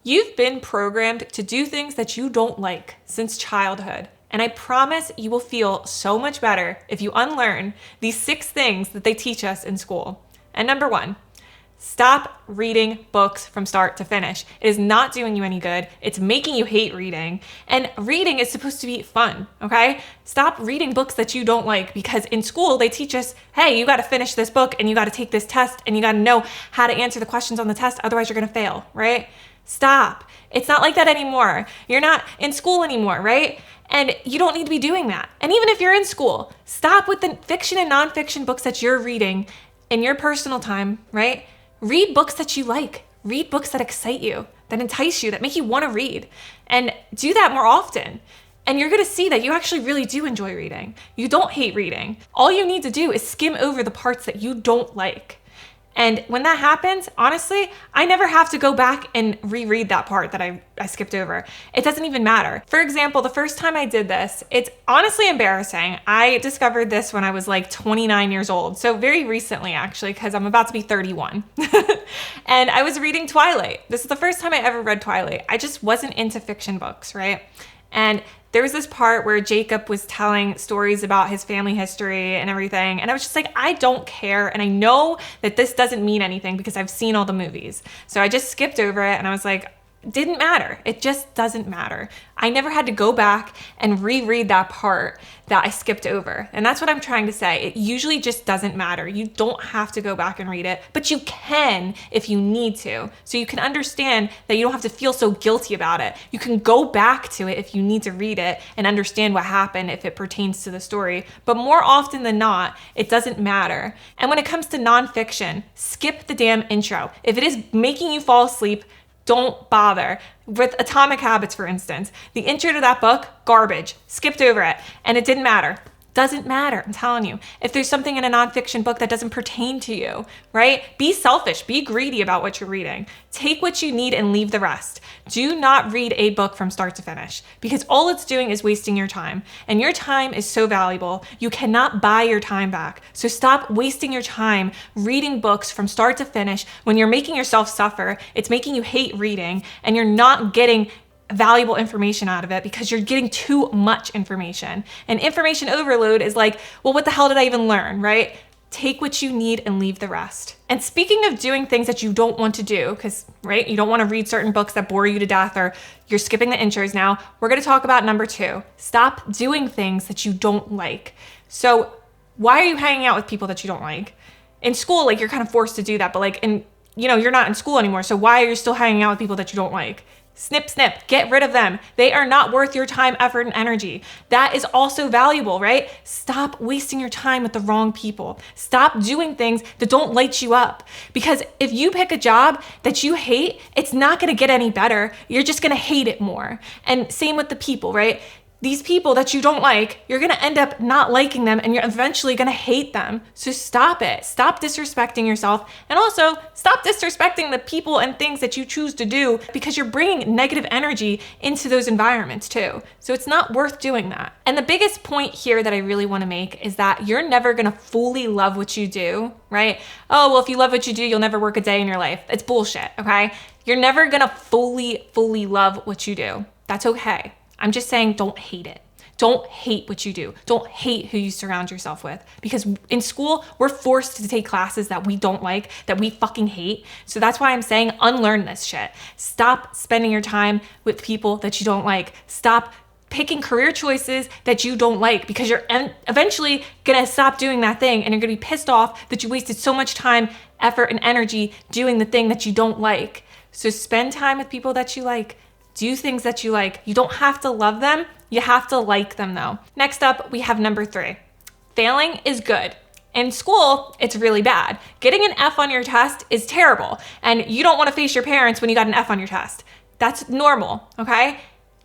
You've been programmed to do things that you don't like since childhood. And I promise you will feel so much better if you unlearn these 6 things that they teach us in school. And number 1, stop reading books from start to finish. It is not doing you any good. It's making you hate reading. And reading is supposed to be fun, okay? Stop reading books that you don't like, because in school they teach us, hey, you gotta finish this book and you gotta take this test and you gotta know how to answer the questions on the test, otherwise you're gonna fail, right? Stop. It's not like that anymore. You're not in school anymore, right? And you don't need to be doing that. And even if you're in school, stop with the fiction and nonfiction books that you're reading in your personal time, right? Read books that you like. Read books that excite you, that entice you, that make you want to read. And do that more often. And you're going to see that you actually really do enjoy reading. You don't hate reading. All you need to do is skim over the parts that you don't like. And when that happens, honestly, I never have to go back and reread that part that I skipped over. It doesn't even matter. For example, the first time I did this, it's honestly embarrassing. I discovered this when I was like 29 years old. So very recently, actually, because I'm about to be 31. And I was reading Twilight. This is the first time I ever read Twilight. I just wasn't into fiction books, right? And there was this part where Jacob was telling stories about his family history and everything. And I was just like, I don't care. And I know that this doesn't mean anything because I've seen all the movies. So I just skipped over it and I was like, didn't matter. It just doesn't matter. I never had to go back and reread that part that I skipped over. And that's what I'm trying to say. It usually just doesn't matter. You don't have to go back and read it, but you can if you need to. So you can understand that you don't have to feel so guilty about it. You can go back to it if you need to read it and understand what happened if it pertains to the story. But more often than not, it doesn't matter. And when it comes to nonfiction, skip the damn intro. If it is making you fall asleep, don't bother. With Atomic Habits, for instance, the intro to that book, garbage. Skipped over it, and it didn't matter. Doesn't matter, I'm telling you. If there's something in a nonfiction book that doesn't pertain to you, right? Be selfish, be greedy about what you're reading. Take what you need and leave the rest. Do not read a book from start to finish, because all it's doing is wasting your time. And your time is so valuable. You cannot buy your time back. So stop wasting your time reading books from start to finish when you're making yourself suffer. It's making you hate reading, and you're not getting valuable information out of it because you're getting too much information. And information overload is like, well, what the hell did I even learn, right? Take what you need and leave the rest. And speaking of doing things that you don't want to do, because, right, you don't want to read certain books that bore you to death, or you're skipping the intros now, we're going to talk about number 2. Stop doing things that you don't like. So why are you hanging out with people that you don't like? In school, like, you're kind of forced to do that, but like, you're not in school anymore. So why are you still hanging out with people that you don't like? Snip, snip, get rid of them. They are not worth your time, effort, and energy. That is also valuable, right? Stop wasting your time with the wrong people. Stop doing things that don't light you up. Because if you pick a job that you hate, it's not gonna get any better. You're just gonna hate it more. And same with the people, right? These people that you don't like, you're gonna end up not liking them, and you're eventually gonna hate them. So stop it. Stop disrespecting yourself, and also stop disrespecting the people and things that you choose to do, because you're bringing negative energy into those environments too. So it's not worth doing that. And the biggest point here that I really wanna make is that you're never gonna fully love what you do, right? Oh, well, if you love what you do, you'll never work a day in your life. It's bullshit, okay? You're never gonna fully love what you do. That's okay. I'm just saying, don't hate it. Don't hate what you do. Don't hate who you surround yourself with. Because in school, we're forced to take classes that we don't like, that we fucking hate. So that's why I'm saying, unlearn this shit. Stop spending your time with people that you don't like. Stop picking career choices that you don't like, because you're eventually gonna stop doing that thing, and you're gonna be pissed off that you wasted so much time, effort, and energy doing the thing that you don't like. So spend time with people that you like. Do things that you like. You don't have to love them. You have to like them though. Next up, we have number 3. Failing is good. In school, it's really bad. Getting an F on your test is terrible. And you don't want to face your parents when you got an F on your test. That's normal, okay?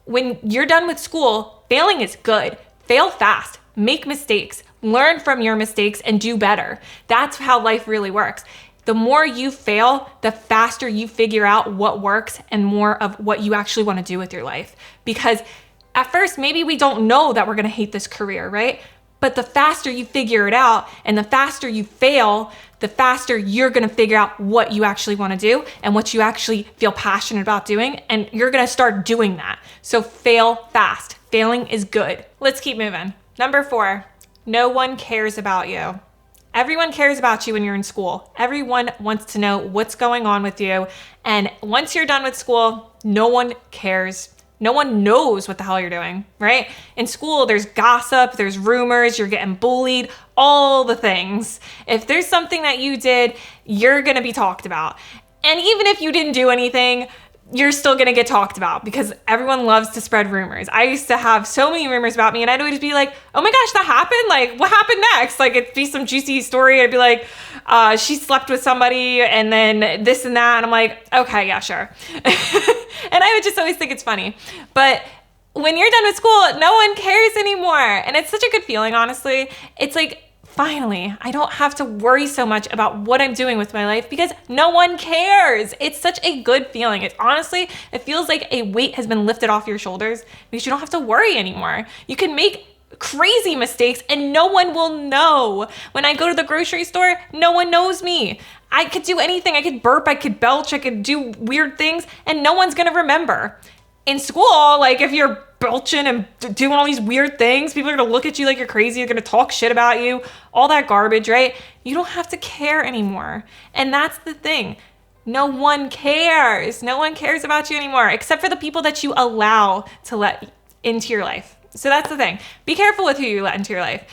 When you're done with school, failing is good. Fail fast. Make mistakes. Learn from your mistakes and do better. That's how life really works. The more you fail, the faster you figure out what works and more of what you actually want to do with your life. Because at first, maybe we don't know that we're going to hate this career, right? But the faster you figure it out and the faster you fail, the faster you're gonna figure out what you actually wanna do and what you actually feel passionate about doing, and you're gonna start doing that. So fail fast. Failing is good. Let's keep moving. Number 4, no one cares about you. Everyone cares about you when you're in school. Everyone wants to know what's going on with you. And once you're done with school, no one cares. No one knows what the hell you're doing, right? In school, there's gossip, there's rumors, you're getting bullied, all the things. If there's something that you did, you're gonna be talked about. And even if you didn't do anything, you're still gonna get talked about because everyone loves to spread rumors. I used to have so many rumors about me, and I'd always be like, oh my gosh, that happened? Like, what happened next? Like, it'd be some juicy story. I'd be like, she slept with somebody and then this and that. And I'm like, okay, yeah, sure. And I would just always think it's funny. But when you're done with school, no one cares anymore. And it's such a good feeling, honestly. It's like, finally, I don't have to worry so much about what I'm doing with my life because no one cares. It's such a good feeling. It feels like a weight has been lifted off your shoulders because you don't have to worry anymore. You can make crazy mistakes and no one will know. When I go to the grocery store, no one knows me. I could do anything. I could burp, I could belch, I could do weird things, and no one's gonna remember. In school, like if you're belching and doing all these weird things, people are gonna look at you like you're crazy, they're gonna talk shit about you, all that garbage, right? You don't have to care anymore. And that's the thing. No one cares. No one cares about you anymore, except for the people that you allow to let into your life. So that's the thing. Be careful with who you let into your life.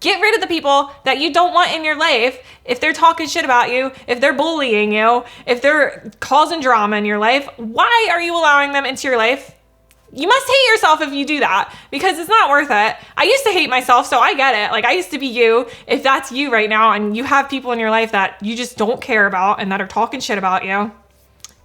Get rid of the people that you don't want in your life. If they're talking shit about you, if they're bullying you, if they're causing drama in your life, why are you allowing them into your life? You must hate yourself if you do that because it's not worth it. I used to hate myself, so I get it. Like I used to be you. If that's you right now and you have people in your life that you just don't care about and that are talking shit about you,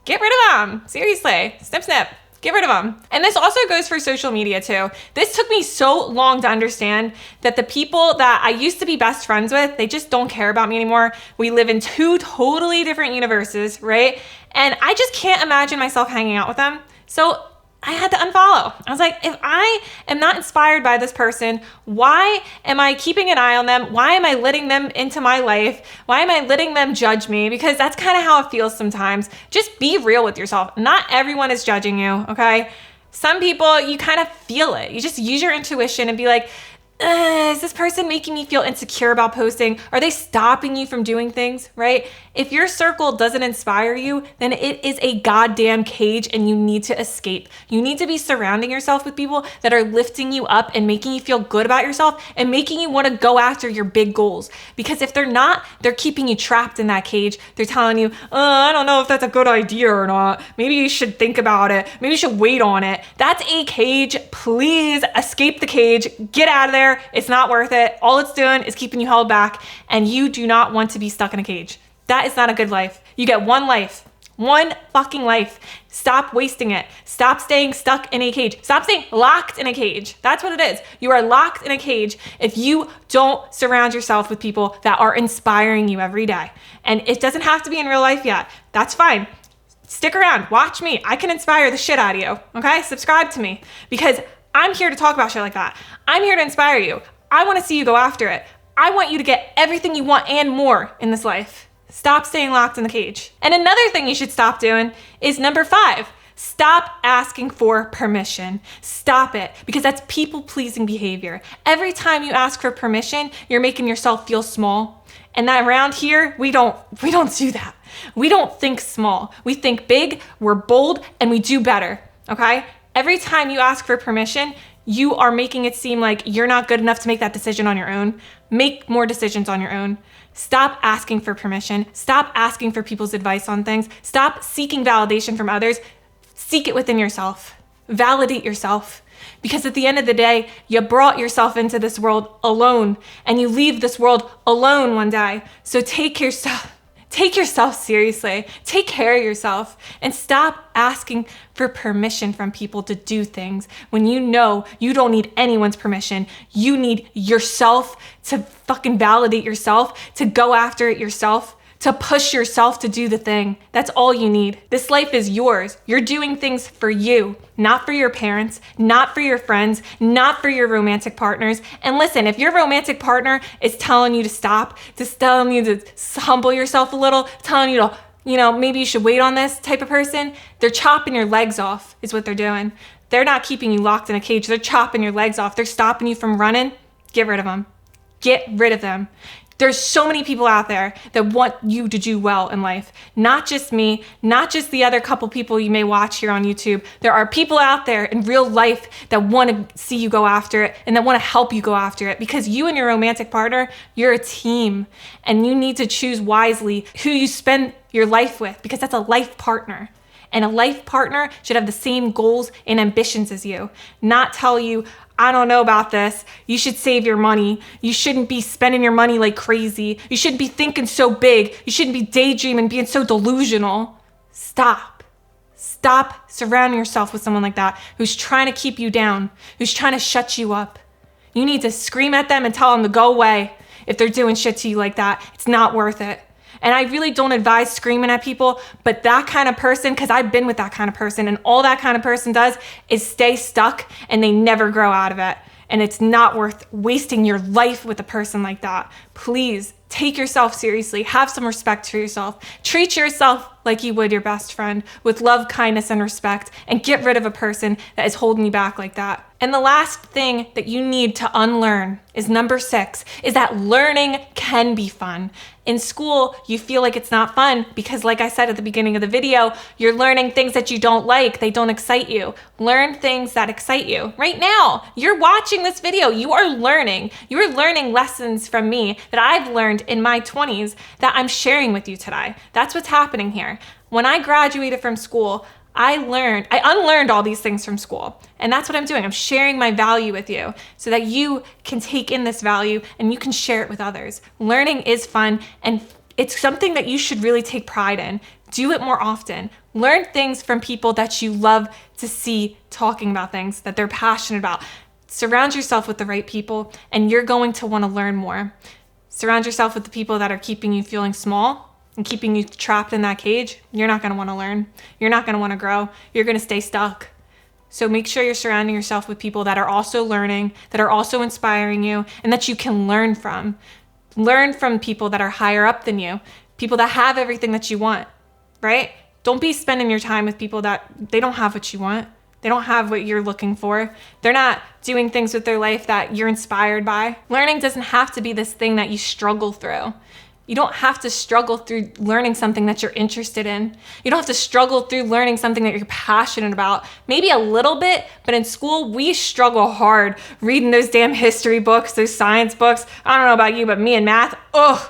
get rid of them. Seriously, snip, snip. Get rid of them. And this also goes for social media too. This took me so long to understand that the people that I used to be best friends with, they just don't care about me anymore. We live in 2 totally different universes, right? And I just can't imagine myself hanging out with them. So I had to unfollow. I was like, if I am not inspired by this person, why am I keeping an eye on them? Why am I letting them into my life? Why am I letting them judge me? Because that's kind of how it feels sometimes. Just be real with yourself. Not everyone is judging you, okay? Some people, you kind of feel it. You just use your intuition and be like, is this person making me feel insecure about posting? Are they stopping you from doing things, right? If your circle doesn't inspire you, then it is a goddamn cage and you need to escape. You need to be surrounding yourself with people that are lifting you up and making you feel good about yourself and making you want to go after your big goals. Because if they're not, they're keeping you trapped in that cage. They're telling you, I don't know if that's a good idea or not. Maybe you should think about it. Maybe you should wait on it. That's a cage. Please escape the cage. Get out of there. It's not worth it. All it's doing is keeping you held back, and you do not want to be stuck in a cage. That is not a good life. You get one life. One fucking life. Stop wasting it. Stop staying stuck in a cage. Stop staying locked in a cage. That's what it is. You are locked in a cage if you don't surround yourself with people that are inspiring you every day. And it doesn't have to be in real life yet. That's fine. Stick around. Watch me. I can inspire the shit out of you. Okay? Subscribe to me because I'm here to talk about shit like that. I'm here to inspire you. I want to see you go after it. I want you to get everything you want and more in this life. Stop staying locked in the cage. And another thing you should stop doing is number 5. Stop asking for permission. Stop it, because that's people-pleasing behavior. Every time you ask for permission, you're making yourself feel small. And that around here, we don't do that. We don't think small. We think big, we're bold, and we do better, okay? Every time you ask for permission, you are making it seem like you're not good enough to make that decision on your own. Make more decisions on your own. Stop asking for permission. Stop asking for people's advice on things. Stop seeking validation from others. Seek it within yourself. Validate yourself. Because at the end of the day, you brought yourself into this world alone, and you leave this world alone one day. So take yourself seriously. Take care of yourself and stop asking for permission from people to do things when you know you don't need anyone's permission. You need yourself to fucking validate yourself, to go after it yourself. to push yourself to do the thing. That's all you need. This life is yours. You're doing things for you, not for your parents, not for your friends, not for your romantic partners. And listen, if your romantic partner is telling you to stop, just telling you to humble yourself a little, telling you to, maybe you should wait on this type of person, they're chopping your legs off is what they're doing. They're not keeping you locked in a cage. They're chopping your legs off. They're stopping you from running. Get rid of them. Get rid of them. There's so many people out there that want you to do well in life. Not just me, not just the other couple people you may watch here on YouTube. There are people out there in real life that want to see you go after it and that want to help you go after it, because you and your romantic partner, you're a team, and you need to choose wisely who you spend your life with, because that's a life partner. And a life partner should have the same goals and ambitions as you, not tell you, I don't know about this. You should save your money. You shouldn't be spending your money like crazy. You shouldn't be thinking so big. You shouldn't be daydreaming, being so delusional. Stop. Stop surrounding yourself with someone like that who's trying to keep you down, who's trying to shut you up. You need to scream at them and tell them to go away if they're doing shit to you like that. It's not worth it. And I really don't advise screaming at people, but that kind of person, because I've been with that kind of person, and all that kind of person does is stay stuck and they never grow out of it. And it's not worth wasting your life with a person like that. Please take yourself seriously. Have some respect for yourself. Treat yourself like you would your best friend, with love, kindness, and respect, and get rid of a person that is holding you back like that. And the last thing that you need to unlearn is number 6, is that learning can be fun. In school, you feel like it's not fun because, like I said at the beginning of the video, you're learning things that you don't like. They don't excite you. Learn things that excite you. Right now, you're watching this video. You are learning. You are learning lessons from me that I've learned in my 20s that I'm sharing with you today. That's what's happening here. When I graduated from school, I unlearned all these things from school. And that's what I'm doing. I'm sharing my value with you so that you can take in this value and you can share it with others. Learning is fun, and it's something that you should really take pride in. Do it more often. Learn things from people that you love to see talking about things that they're passionate about. Surround yourself with the right people, and you're going to want to learn more. Surround yourself with the people that are keeping you feeling small and keeping you trapped in that cage. You're not going to want to learn. You're not going to want to grow. You're going to stay stuck. So make sure you're surrounding yourself with people that are also learning, that are also inspiring you, and that you can learn from. Learn from people that are higher up than you, people that have everything that you want, right? Don't be spending your time with people that they don't have what you want. They don't have what you're looking for. They're not doing things with their life that you're inspired by. Learning doesn't have to be this thing that you struggle through. You don't have to struggle through learning something that you're interested in. You don't have to struggle through learning something that you're passionate about. Maybe a little bit, but in school, we struggle hard reading those damn history books, those science books. I don't know about you, but me and math,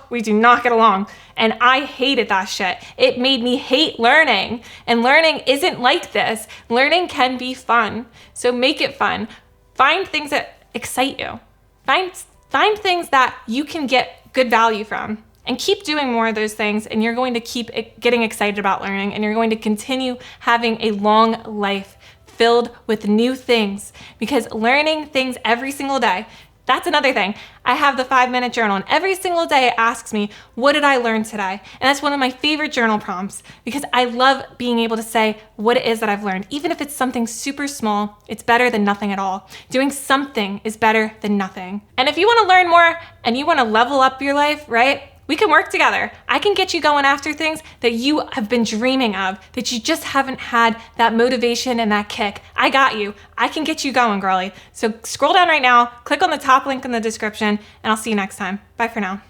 we do not get along. And I hated that shit. It made me hate learning. And learning isn't like this. Learning can be fun. So make it fun. Find things that excite you. Find things that you can get good value from. And keep doing more of those things, and you're going to keep getting excited about learning, and you're going to continue having a long life filled with new things, because learning things every single day, that's another thing. I have the 5-minute journal, and every single day it asks me, what did I learn today? And that's one of my favorite journal prompts, because I love being able to say what it is that I've learned. Even if it's something super small, it's better than nothing at all. Doing something is better than nothing. And if you want to learn more and you want to level up your life, right? We can work together. I can get you going after things that you have been dreaming of, that you just haven't had that motivation and that kick. I got you. I can get you going, girlie. So scroll down right now, click on the top link in the description, and I'll see you next time. Bye for now.